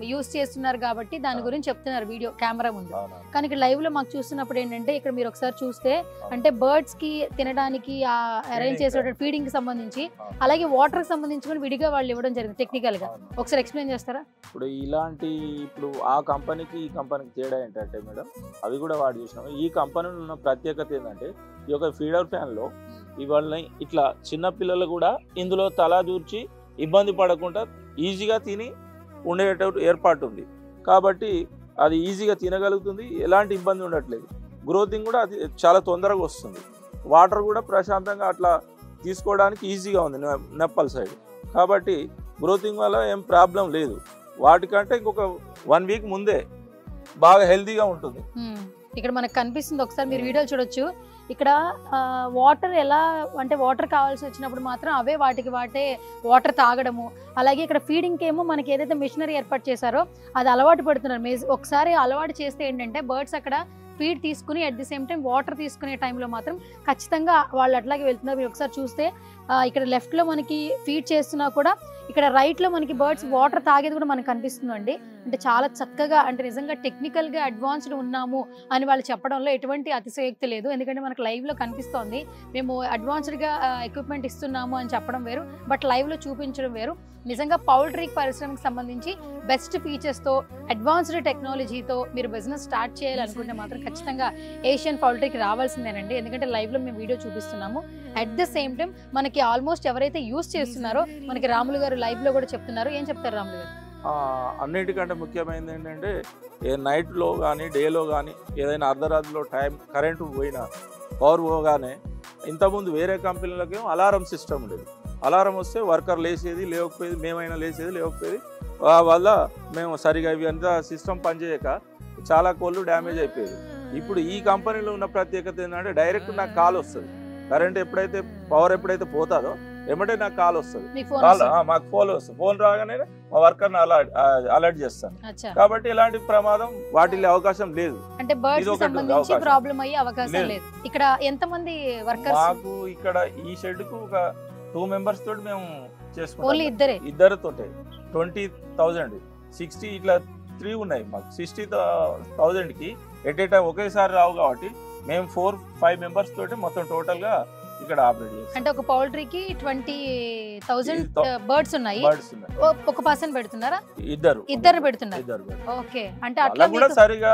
యూస్ చేస్తున్నారు కాబట్టి దాని గురించి చెప్తున్నారు వీడియో కెమెరా ముందు. కానీ ఇక్కడ లైవ్ లో మాకు చూస్తున్నప్పుడు ఏంటంటే ఇక్కడ మీరు ఒకసారి చూస్తే అంటే బర్డ్స్ కి తినడానికి అరేంజ్ చేసే ఫీడింగ్ కి సంబంధించి అలాగే వాటర్ కి సంబంధించి కూడా విడిగా వాళ్ళు ఇవ్వడం జరిగింది టెక్నికల్ గా. ఒకసారి ఎక్స్ప్లెయిన్ చేస్తారా? ఇప్పుడు ఆ కంపెనీకి ఈ కంపెనీకి తేడా ఏంటంటే మేడం, అవి కూడా వాడు చూసినాము. ఈ కంపెనీలో ఉన్న ప్రత్యేకత ఏంటంటే ఈ యొక్క ఫీడర్ ఫ్యాన్ లో ఇవాళ ఇట్లా చిన్న పిల్లలు కూడా ఇందులో తల దూర్చి ఇబ్బంది పడకుండా ఈజీగా తిని ఉండేటట్టు ఏర్పాటు ఉంది. కాబట్టి అది ఈజీగా తినగలుగుతుంది, ఎలాంటి ఇబ్బంది ఉండట్లేదు. గ్రోతింగ్ కూడా అది చాలా తొందరగా వస్తుంది. వాటర్ కూడా ప్రశాంతంగా అట్లా తీసుకోవడానికి ఈజీగా ఉంది నెప్పల్ సైడ్. కాబట్టి గ్రోతింగ్ వల్ల ఏం ప్రాబ్లం లేదు. వాటికంటే ఇంకొక 1 వీక్ ముందే బాగా హెల్తీగా ఉంటుంది. ఇక్కడ మనకు కనిపిస్తుంది, ఒకసారి మీరు వీడియో చూడొచ్చు. ఇక్కడ వాటర్ ఎలా అంటే వాటర్ కావాల్సి వచ్చినప్పుడు మాత్రం అవే వాటికి వాటే వాటర్ తాగడము, అలాగే ఇక్కడ ఫీడింగ్కి ఏమో మనకి ఏదైతే మిషనరీ ఏర్పాటు చేశారో అది అలవాటు పడుతున్నారు. ఒకసారి అలవాటు చేస్తే ఏంటంటే బర్డ్స్ అక్కడ ఫీడ్ తీసుకుని at the same time water తీసుకునే టైంలో మాత్రం ఖచ్చితంగా వాళ్ళు అట్లాగే వెళ్తున్నారు. మీరు ఒకసారి చూస్తే ఇక్కడ లెఫ్ట్లో మనకి ఫీడ్ చేస్తున్నా కూడా ఇక్కడ రైట్లో మనకి బర్డ్స్ వాటర్ తాగేది కూడా మనకు కనిపిస్తుందండి. అంటే చాలా చక్కగా, అంటే నిజంగా టెక్నికల్గా అడ్వాన్స్డ్ ఉన్నాము అని వాళ్ళు చెప్పడంలో ఎటువంటి అతిశయోక్తి లేదు. ఎందుకంటే మనకు లైవ్లో కనిపిస్తోంది. మేము అడ్వాన్స్డ్గా ఎక్విప్మెంట్ ఇస్తున్నాము అని చెప్పడం వేరు, బట్ లైవ్లో చూపించడం వేరు. నిజంగా పౌల్ట్రీ పరిశ్రమకు సంబంధించి బెస్ట్ ఫీచర్స్తో అడ్వాన్స్డ్ టెక్నాలజీతో మీరు బిజినెస్ స్టార్ట్ చేయాలనుకుంటే మాత్రం ఖచ్చితంగా ఏషియన్ పౌల్ట్రీకి రావాల్సిందేనండి. ఎందుకంటే లైవ్లో మేము వీడియో చూపిస్తున్నాము. అట్ ద సేమ్ టైం మనకి ఆల్మోస్ట్ ఎవరైతే యూస్ చేస్తున్నారో మనకి రాములు గారు లైవ్లో కూడా చెప్తున్నారు. ఏం చెప్తారు రాములు గారు? అన్నిటికంటే ముఖ్యమైనది ఏంటంటే నైట్లో కానీ డేలో కానీ ఏదైనా అర్ధరాత్రిలో టైం కరెంటు పోయినా పవర్ పోగానే ఇంతకుముందు వేరే కంపెనీలకి అలారం సిస్టమ్ ఉండేది. అలారం వస్తే వర్కర్ లేచేది లేకపోయేది, మేమైనా లేచేది లేకపోయేది. వల్ల మేము సరిగా ఇవి అంతా సిస్టమ్ పనిచేయక చాలా కోళ్ళు డ్యామేజ్ అయిపోయేది. ఇప్పుడు ఈ కంపెనీలో ఉన్న ప్రత్యేకత ఏంటంటే డైరెక్ట్ నాకు కాల్ వస్తుంది. కరెంట్ ఎప్పుడైతే పవర్ ఎప్పుడైతే పోతుందో ఏమంటే నాకు కాల్ వస్తుంది, మాకు ఫోన్ వస్తుంది. ఫోన్ రాగానే మా వర్కర్ని అలర్ట్ చేస్తాను. కాబట్టి ఇలాంటి ప్రమాదం వాటిల్లే అవకాశం లేదు. అంటే బర్డ్స్ సంబంధించి ప్రాబ్లం అయ్యే అవకాశం లేదు. ఇక్కడ ఎంత మంది వర్కర్స్? మాకు ఇక్కడ ఈ షెడ్ కు ఒక 2 members తోటి మేము చేసుకుంటాం. ఓన్లీ ఇద్దరితోటే 20,000. 60 ఇట్లా 3 ఉన్నాయి మాకు. 60,000 కి ఎట్ ఏ టైం ఒకేసారి రావు కాబట్టి మేము 4-5 members తోటి మొత్తం టోటల్ గా ఇక్కడ ఆపరేట్ చేస్తాం. అంటే ఒక పౌల్ట్రీకి 20,000 బర్డ్స్ ఉన్నాయి. ఒక పర్సన్ పెడుతున్నారా? ఇద్దరు పెడుతున్నారు. ఓకే, అంటే అట్లా కూడా సరిగా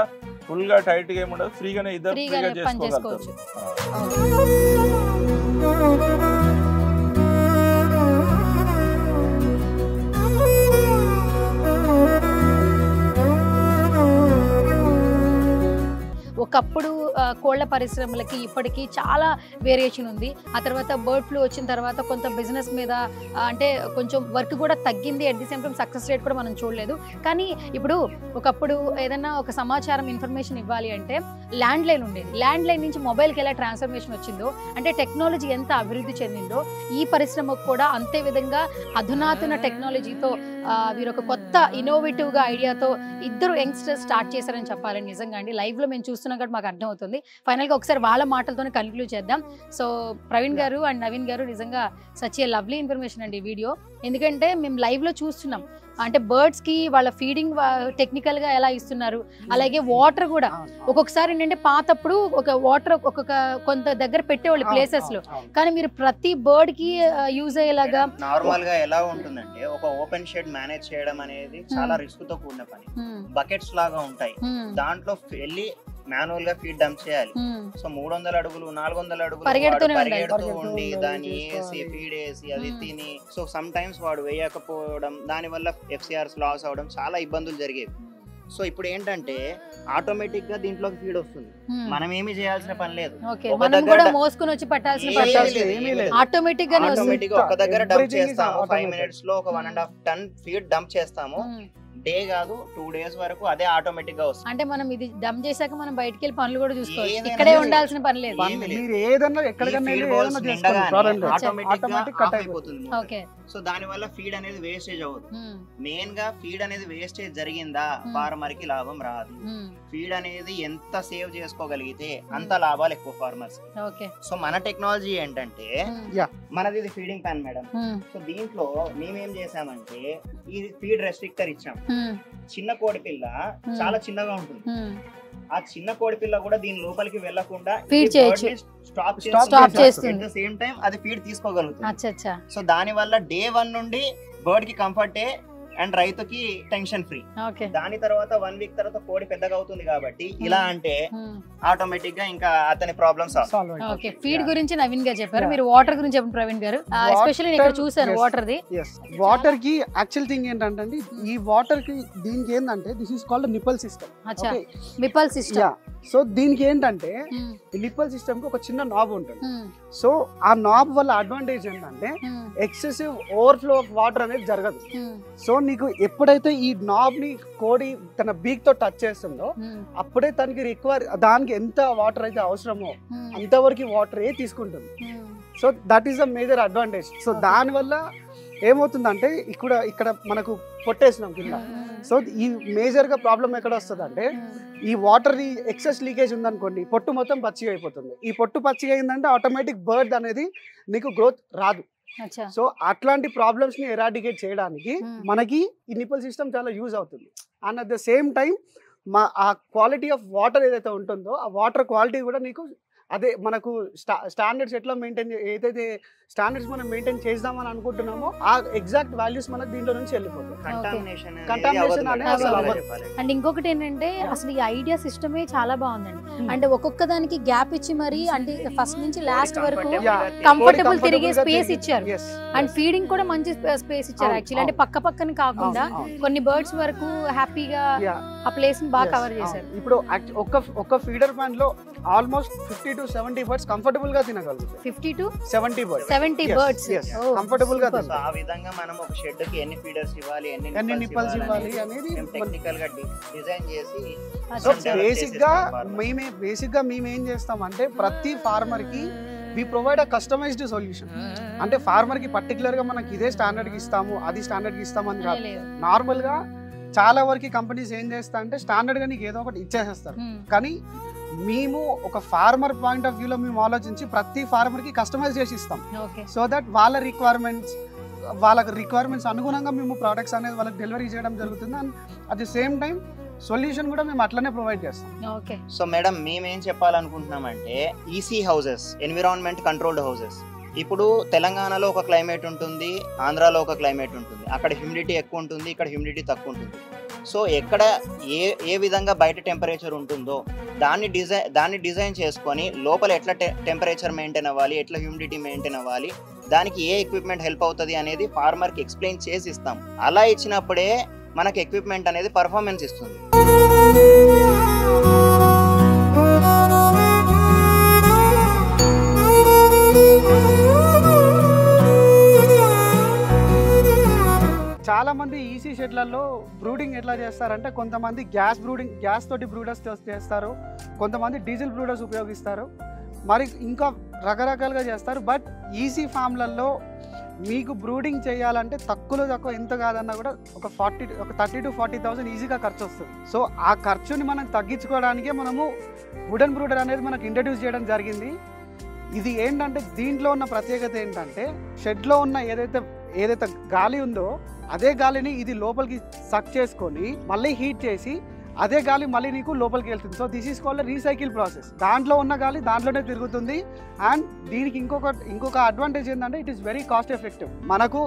ఫుల్ గా టైట్ గా ఏముండదు, ఫ్రీగానే ఇద్దరు ఫ్రీగా చేసుకోవచ్చు. ఒకప్పుడు కోళ్ల పరిశ్రమలకి ఇప్పటికీ చాలా వేరియేషన్ ఉంది. ఆ తర్వాత బర్డ్ ఫ్లూ వచ్చిన తర్వాత కొంత బిజినెస్ మీద అంటే కొంచెం వర్క్ కూడా తగ్గింది. At the same time success rate కూడా మనం చూడలేదు. కానీ ఇప్పుడు ఒకప్పుడు ఏదైనా ఒక సమాచారం ఇన్ఫర్మేషన్ ఇవ్వాలి అంటే ల్యాండ్ లైన్ ఉండేది. ల్యాండ్ లైన్ నుంచి మొబైల్కి ఎలా ట్రాన్స్ఫర్మేషన్ వచ్చిందో, అంటే టెక్నాలజీ ఎంత అభివృద్ధి చెందిందో ఈ పరిశ్రమకు కూడా అంతే విధంగా అధునాతన టెక్నాలజీతో వీరు ఒక కొత్త ఇన్నోవేటివ్గా ఐడియాతో ఇద్దరు యంగ్స్టర్స్ స్టార్ట్ చేశారని చెప్పాలని నిజంగా అండి. లైవ్లో మేము చూస్తున్నాం కాబట్టి మాకు అర్థమవుతుంది. ఫైనల్గా ఒకసారి వాళ్ళ మాటలతోనే కన్క్లూడ్ చేద్దాం. సో ప్రవీణ్ గారు అండ్ నవీన్ గారు, నిజంగా సచ్ ఏ లవ్లీ ఇన్ఫర్మేషన్ అండి ఈ వీడియో. ఎందుకంటే మేము లైవ్లో చూస్తున్నాం అంటే బర్డ్స్కి వాళ్ళ ఫీడింగ్ టెక్నికల్గా ఎలా ఇస్తున్నారు, అలాగే వాటర్ కూడా ఒక్కొక్కసారి ఏంటంటే పాతప్పుడు ఒక వాటర్ ఒక్కొక్క కొంత దగ్గర పెట్టేవాళ్ళు ప్లేసెస్లో, కానీ మీరు ప్రతి బర్డ్కి యూజ్ అయ్యేలాగా. నార్మల్గా ఎలా ఉంటుందంటే ఒక ఓపెన్ షెడ్ మేనేజ్ చేయడం అనేది చాలా రిస్క్ తో కూడిన పని. బకెట్స్ లాగా ఉంటాయి, దాంట్లో వెళ్ళి మాన్యువల్ గా ఫీడ్ డంప్ చేయాలి. సో 300 అడుగులు 400 అడుగులు పరిగెడుతూ ఉండి దాన్ని వేసి ఫీడ్ వేసి అది తిని, సో సమ్ టైమ్స్ వాడు వేయకపోవడం, దాని వల్ల FCRs లాస్ అవడం చాలా ఇబ్బందులు జరిగేవి. సో ఇప్పుడు ఏంటంటే ఆటోమేటిక్ గా దీంట్లోకి ఫీడ్ వస్తుంది, మనం ఏమీ చేయాల్సిన పని లేదు. మోసుకుని వచ్చి పట్టాల్సిన ఆటోమేటిక్ గా ఒక దగ్గర డంప్ చేస్తాము. 5 minutes లో ఒక 1.5 ton ఫీడ్ డంప్ చేస్తాము. డే కాదు 2 days వరకు అదే ఆటోమేటిక్ గా వస్తుంది. అంటే మనం ఇది డంప్ చేశాక మనం బయటికి వెళ్ళి పనులు కూడా చూసుకోవచ్చు, ఇక్కడే ఉండాల్సిన పని లేదు. మీరు ఏదన్నా ఎక్కడికన్నా ఓకే. సో దాని వల్ల ఫీడ్ అనేది వేస్టేజ్ అవ్వదు. మెయిన్ గా ఫీడ్ అనేది వేస్టేజ్ జరిగిందా ఫార్మర్ కి లాభం రాదు. ఫీడ్ అనేది ఎంత సేవ్ చేసుకోగలిగితే అంత లాభాలు ఎక్కువ ఫార్మర్స్. సో మన టెక్నాలజీ ఏంటంటే మనది ఇది ఫీడింగ్ ప్యాన్ మేడం. సో దీంట్లో మేమేం చేసామంటే ఈ ఫీడ్ రెస్ట్రిక్టర్ ఇచ్చాం. చిన్న కోడి పిల్ల చాలా చిన్నగా ఉంటుంది, ఆ చిన్న కోడి పిల్ల కూడా దీని లోపలికి వెళ్లకుండా స్టాప్ చేస్తుంది. సేమ్ టైం అది ఫీడ్ తీసుకోగలుగుతుంది. సో దాని వల్ల డే 1 నుండి బర్డ్ కి కంఫర్టే అండ్ రైతుకి టెన్షన్ ఫ్రీ. దాని తర్వాత 1 week తర్వాత కోడి పెద్దగా అవుతుంది కాబట్టి ఇలా అంటే ఆటోమేటిక్ గా ఇంకా అతని ప్రాబ్లమ్స్ సాల్వ్ అవుతాయి. ఓకే, ఫీడ్ గురించి నవీన్ గారు చెప్పారు, మీరు వాటర్ గురించి చెప్పండి ప్రవీణ్ గారు. ఎస్పెషల్లీ ఇక్కడ చూసాను వాటర్ ది. వాటర్ కి యాక్చువల్ థింగ్ ఏంటంటే ఈ వాటర్ కి దీనికి ఏంటంటే this is called nipple system. అచ్చా, నిప్పల్ సిస్టమ్. సో దీనికి ఏంటంటే నిప్పల్ సిస్టమ్ కి ఒక చిన్న నాబ్ ఉంటుంది. సో ఆ నాబ్ వల్ల అడ్వాంటేజ్ ఏంటంటే ఎక్సెసివ్ ఓవర్ఫ్లో ఆఫ్ వాటర్ అనేది జరగదు. సో నీకు ఎప్పుడైతే ఈ నాబ్ ని కోడి తన బీక్ తో టచ్ చేస్తుందో అప్పుడే తనకి రిక్వైర్, దానికి ఎంత వాటర్ అయితే అవసరమో అంతవరకు వాటర్ తీసుకుంటుంది. So that is the major advantage. So దానివల్ల ఏమవుతుందంటే ఇక్కడ మనకు పొట్టేసినాం కింద. సో ఈ మేజర్ గా ప్రాబ్లం ఎక్కడ వస్తుంది అంటే ఈ వాటర్ ఎక్సెస్ లీకేజ్ ఉందనుకోండి, పొట్టు మొత్తం పచ్చిగా అయిపోతుంది. ఈ పొట్టు పచ్చిగా అయిందంటే ఆటోమేటిక్ బర్డ్ అనేది నీకు గ్రోత్ రాదు. సో అట్లాంటి ప్రాబ్లమ్స్ ని ఎరాడికేట్ చేయడానికి మనకి ఈ నిప్పల్ సిస్టమ్ చాలా యూజ్ అవుతుంది. And at the same time ఆ క్వాలిటీ ఆఫ్ వాటర్ ఏదైతే ఉంటుందో ఆ వాటర్ క్వాలిటీ కూడా నీకు అదే మనకు స్టాండర్డ్స్ ఎట్లా మెయింటైన్ ఏదైతే స్టాండర్డ్స్ మనం మెయింటైన్ చేద్దామని అనుకుంటున్నామో ఆ ఎగ్జాక్ట్ వాల్యూస్ మనకు దీంట్లో నుంచి వెళ్ళిపోతాయి. Contamination అనేది అసలు అవ్వదు. అండ్ ఇంకొకటి ఏంటంటే అసలు ఈ ఐడియా సిస్టమే చాలా బాగుందండి. అంటే ఒక్కొక్క దానికి గ్యాప్ ఇచ్చి మరి అంటే ఫస్ట్ నుంచి లాస్ట్ వరకు కంఫర్టబుల్ తిరిగే స్పేస్ ఇచ్చారు. అండ్ ఫీడింగ్ కూడా మంచి స్పేస్ ఇచ్చారు యాక్చువల్లీ. అంటే పక్క పక్కన కాకుండా కొన్ని బర్డ్స్ వరకు హ్యాపీగా ఆ ప్లేస్ ని బాగా కవర్ చేశారు. ఇప్పుడు ఒక్క ఫీడర్ ప్యాన్ లో ఆల్మోస్ట్ 50 to 70 బర్డ్స్ కంఫర్టబుల్ గా తినగలుగుతాయి. 50 to 70 బర్డ్స్ కంఫర్టబుల్ గా. ఆ విధంగా మనం ఒక షెడ్ కి ఎన్ని ఫీడర్స్ ఇవ్వాలి, ఎన్ని నిప్పల్స్ ఇవ్వాలి అనేది టెక్నికల్ గా డిజైన్ చేసి సో బేసిక్ గా మేము ఏం చేస్తాం అంటే ప్రతి ఫార్మర్ కి we provide a customized solution. అంటే ఫార్మర్ కి పర్టికులర్ గా మనకి ఇదే స్టాండర్డ్ కి ఇస్తాము అది స్టాండర్డ్ కి ఇస్తాము అని కాదు. నార్మల్ గా చాలా వరకు కంపెనీస్ ఏం చేస్తా అంటే స్టాండర్డ్ గా నీకు ఏదో ఒకటి ఇచ్చేసేస్తారు. కానీ మేము ఒక ఫార్మర్ పాయింట్ ఆఫ్ వ్యూలో మేము ఆలోచించి ప్రతి ఫార్మర్ కి కస్టమైజ్ చేసి ఇస్తాం. సో దట్ వాళ్ళ రిక్వైర్మెంట్స్ అనుగుణంగా మేము ప్రోడక్ట్స్ అనేది వాళ్ళకి డెలివరీ చేయడం జరుగుతుంది. And at the same time solution కూడా మేము అట్లనే ప్రొవైడ్ చేస్తాం. సో మేడం మేమేం చెప్పాలనుకుంటున్నామంటే EC houses, environment controlled houses. ఇప్పుడు తెలంగాణలో ఒక క్లైమేట్ ఉంటుంది, ఆంధ్రాలో ఒక క్లైమేట్ ఉంటుంది. అక్కడ హ్యూమిడిటీ ఎక్కువ ఉంటుంది, ఇక్కడ హ్యూమిడిటీ తక్కువ ఉంటుంది. సో ఎక్కడ ఏ విధంగా బయట టెంపరేచర్ ఉంటుందో దాన్ని డిజైన్ చేసుకొని లోపల ఎట్లా టెంపరేచర్ మెయింటైన్ అవ్వాలి, ఎట్లా హ్యూమిడిటీ మెయింటైన్ అవ్వాలి, దానికి ఏ ఎక్విప్మెంట్ హెల్ప్ అవుతుంది అనేది ఫార్మర్కి ఎక్స్ప్లెయిన్ చేసి ఇస్తాం. అలా ఇచ్చినప్పుడే మనకి ఎక్విప్మెంట్ అనేది పర్ఫార్మెన్స్ ఇస్తుంది. చాలా మంది ఈసీ షెడ్లలో బ్రూడింగ్ ఎట్లా చేస్తారంటే కొంతమంది గ్యాస్ తోటి బ్రూడర్స్ చేస్తారు, కొంతమంది డీజిల్ బ్రూడర్స్ ఉపయోగిస్తారు, మరి ఇంకా రకరకాలుగా చేస్తారు. బట్ ఈసీ ఫామ్లలో మీకు బ్రూడింగ్ చేయాలంటే తక్కువ ఎంత కాదన్నా కూడా ఒక 30 to 40,000 ఈజీగా ఖర్చు వస్తుంది. సో ఆ ఖర్చుని మనం తగ్గించుకోవడానికే మనము వుడెన్ బ్రూడర్ అనేది మనకు ఇంట్రడ్యూస్ చేయడం జరిగింది. ఇది ఏంటంటే దీంట్లో ఉన్న ప్రత్యేకత ఏంటంటే షెడ్లో ఉన్న ఏదైతే గాలి ఉందో అదే గాలిని ఇది లోపలికి సక్ చేసుకొని మళ్ళీ హీట్ చేసి అదే గాలి మళ్ళీ నీకు లోపలికి వెళ్తుంది. So this is called recycle process. దాంట్లో ఉన్న గాలి దాంట్లోనే తిరుగుతుంది. అండ్ దీనికి ఇంకొక అడ్వాంటేజ్ ఏంటంటే it is very cost effective. మనకు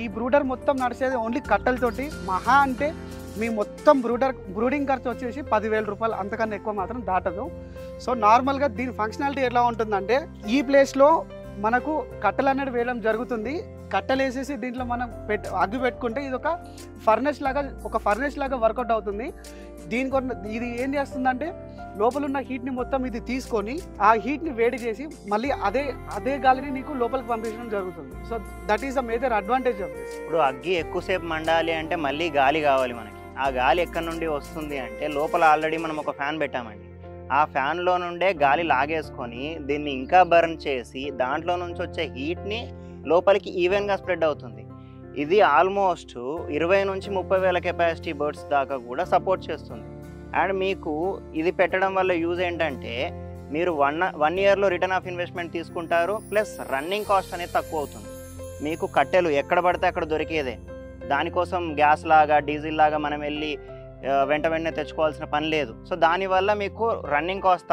ఈ బ్రూడర్ మొత్తం నడిచేది ఓన్లీ కట్టెలతోటి. మహా అంటే మీ మొత్తం బ్రూడింగ్ ఖర్చు వచ్చేసి 10,000 రూపాయలు, అంతకన్నా ఎక్కువ మాత్రం దాటదు. సో నార్మల్గా దీని ఫంక్షనాలిటీ ఎలా ఉంటుందంటే ఈ ప్లేస్లో మనకు కట్టెలు అనేది వేయడం జరుగుతుంది. కట్టెలు వేసేసి దీంట్లో మనం అగ్గి పెట్టుకుంటే ఇది ఒక ఫర్నెస్ లాగా వర్కౌట్ అవుతుంది. ఇది ఏం చేస్తుందంటే లోపల ఉన్న హీట్ని మొత్తం ఇది తీసుకొని ఆ హీట్ని వేడి చేసి మళ్ళీ అదే గాలిని నీకు లోపలికి పంపించడం జరుగుతుంది. So that is the major advantage of this. ఇప్పుడు అగ్గి ఎక్కువసేపు మండాలి అంటే మళ్ళీ గాలి కావాలి మనకి. ఆ గాలి ఎక్కడి నుండి వస్తుంది అంటే లోపల ఆల్రెడీ మనం ఒక ఫ్యాన్ పెట్టామండి. ఆ ఫ్యాన్లో నుండే గాలి లాగేసుకొని దీన్ని ఇంకా బర్న్ చేసి దాంట్లో నుంచి వచ్చే హీట్ని లోపలికి ఈవెన్గా స్ప్రెడ్ అవుతుంది. ఇది ఆల్మోస్ట్ 20 నుంచి 30 వేల కెపాసిటీ బర్డ్స్ దాకా కూడా సపోర్ట్ చేస్తుంది. అండ్ మీకు ఇది పెట్టడం వల్ల యూజ్ ఏంటంటే మీరు 1 ఇయర్లో రిటర్న్ ఆఫ్ ఇన్వెస్ట్మెంట్ తీసుకుంటారు, ప్లస్ రన్నింగ్ కాస్ట్ అనేది తక్కువ అవుతుంది. మీకు కట్టెలు ఎక్కడ పడితే అక్కడ దొరికేదే, దానికోసం గ్యాస్ లాగా డీజిల్ లాగా మనం వెళ్ళి వెంటనే తెచ్చుకోవాల్సిన పని లేదు. సో దానివల్ల మీకు రన్నింగ్ కాస్ట్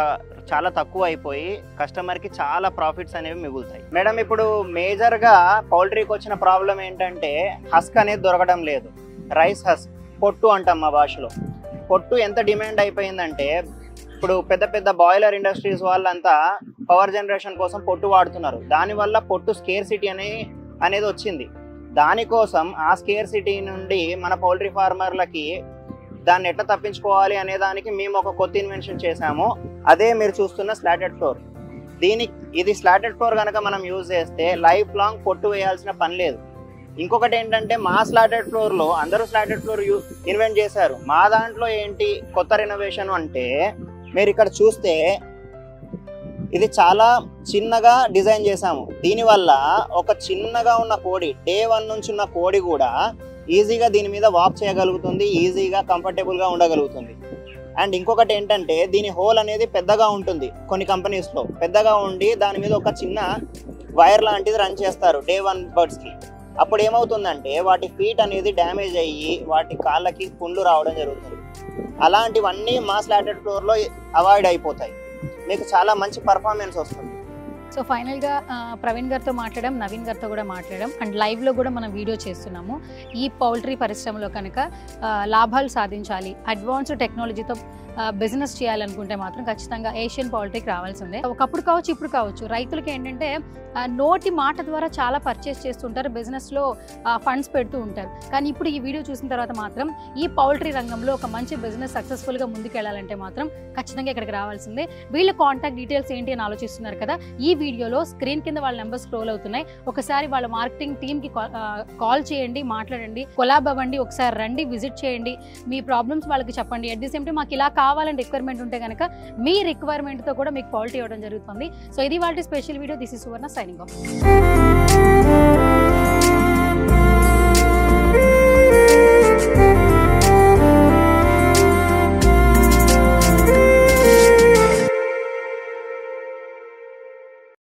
చాలా తక్కువ అయిపోయి కస్టమర్కి చాలా ప్రాఫిట్స్ అనేవి మిగులుతాయి. మేడం ఇప్పుడు మేజర్గా పౌల్ట్రీకి వచ్చిన ప్రాబ్లం ఏంటంటే హస్క్ అనేది దొరకడం లేదు. రైస్ హస్క్, పొట్టు అంటాం మా భాషలో. పొట్టు ఎంత డిమాండ్ అయిపోయిందంటే ఇప్పుడు పెద్ద పెద్ద బాయిలర్ ఇండస్ట్రీస్ వాళ్ళంతా పవర్ జనరేషన్ కోసం పొట్టు వాడుతున్నారు. దానివల్ల పొట్టు స్కేర్సిటీ అనేది వచ్చింది. దానికోసం ఆ స్కేర్సిటీ నుండి మన పౌల్ట్రీ ఫార్మర్లకి దాన్ని ఎట్లా తప్పించుకోవాలి అనే దానికి మేము ఒక కొత్త ఇన్వెన్షన్ చేసాము. అదే మీరు చూస్తున్న స్లాటెడ్ ఫ్లోర్. ఇది స్లాటెడ్ ఫ్లోర్ కనుక మనం యూజ్ చేస్తే లైఫ్ లాంగ్ పొట్టు వేయాల్సిన పని లేదు. ఇంకొకటి ఏంటంటే మా స్లాటెడ్ ఫ్లోర్లో అందరూ స్లాటెడ్ ఫ్లోర్ ఇన్వెంట్ చేశారు. మా దాంట్లో ఏంటి కొత్త రెనోవేషన్ అంటే మీరు ఇక్కడ చూస్తే ఇది చాలా చిన్నగా డిజైన్ చేశాము. దీనివల్ల ఒక చిన్నగా ఉన్న కోడి, day 1 నుంచి ఉన్న కోడి కూడా ఈజీగా దీని మీద వాక్ చేయగలుగుతుంది, ఈజీగా కంఫర్టబుల్గా ఉండగలుగుతుంది. అండ్ ఇంకొకటి ఏంటంటే దీని హోల్ అనేది పెద్దగా ఉంటుంది. కొన్ని కంపెనీస్లో పెద్దగా ఉండి దాని మీద ఒక చిన్న వైర్ లాంటిది రన్ చేస్తారు day 1 బర్డ్స్కి. అప్పుడు ఏమవుతుందంటే వాటి ఫీట్ అనేది డ్యామేజ్ అయ్యి వాటి కాళ్ళకి పుండ్లు రావడం జరుగుతుంది. అలాంటివన్నీ మా స్లాటెడ్ ఫ్లోర్లో అవాయిడ్ అయిపోతాయి, మీకు చాలా మంచి పర్ఫార్మెన్స్ వస్తుంది. సో ఫైనల్గా ప్రవీణ్ గారితో మాట్లాడడం, నవీన్ గారితో కూడా మాట్లాడడం అండ్ లైవ్లో కూడా మనం వీడియో చేస్తున్నాము. ఈ పౌల్ట్రీ పరిశ్రమలో కనుక లాభాలు సాధించాలి, అడ్వాన్స్డ్ టెక్నాలజీతో బిజినెస్ చేయాలనుకుంటే మాత్రం ఖచ్చితంగా ఏషియన్ పౌల్ట్రీకి రావాల్సిందే. ఒకప్పుడు కావచ్చు, ఇప్పుడు కావచ్చు, రైతులకి ఏంటంటే నోటి మాట ద్వారా చాలా పర్చేస్ చేస్తుంటారు, బిజినెస్లో ఫండ్స్ పెడుతూ ఉంటారు. కానీ ఇప్పుడు ఈ వీడియో చూసిన తర్వాత మాత్రం ఈ పౌల్ట్రీ రంగంలో ఒక మంచి బిజినెస్ సక్సెస్ఫుల్గా ముందుకెళ్ళాలంటే మాత్రం ఖచ్చితంగా ఇక్కడికి రావాల్సిందే. వీళ్ళ కాంటాక్ట్ డీటెయిల్స్ ఏంటి అని ఆలోచిస్తున్నారు కదా, ఈ వీడియోలో స్క్రీన్ కింద వాళ్ళ నెంబర్ స్క్రోల్ అవుతున్నాయి. ఒకసారి వాళ్ళ మార్కెటింగ్ టీమ్కి కాల్ చేయండి, మాట్లాడండి, కొలాబ్ అవ్వండి, ఒకసారి రండి, విజిట్ చేయండి, మీ ప్రాబ్లమ్స్ వాళ్ళకి చెప్పండి. అట్ ది సేమ్ టైం మాకు ఇలా కావాలని రిక్వైర్మెంట్ ఉంటే కనుక మీ రిక్వైర్మెంట్తో కూడా మీకు పౌల్ట్రీ ఇవ్వడం జరుగుతుంది. సో ఇది వాళ్ళ special video. This is Suvarna signing off.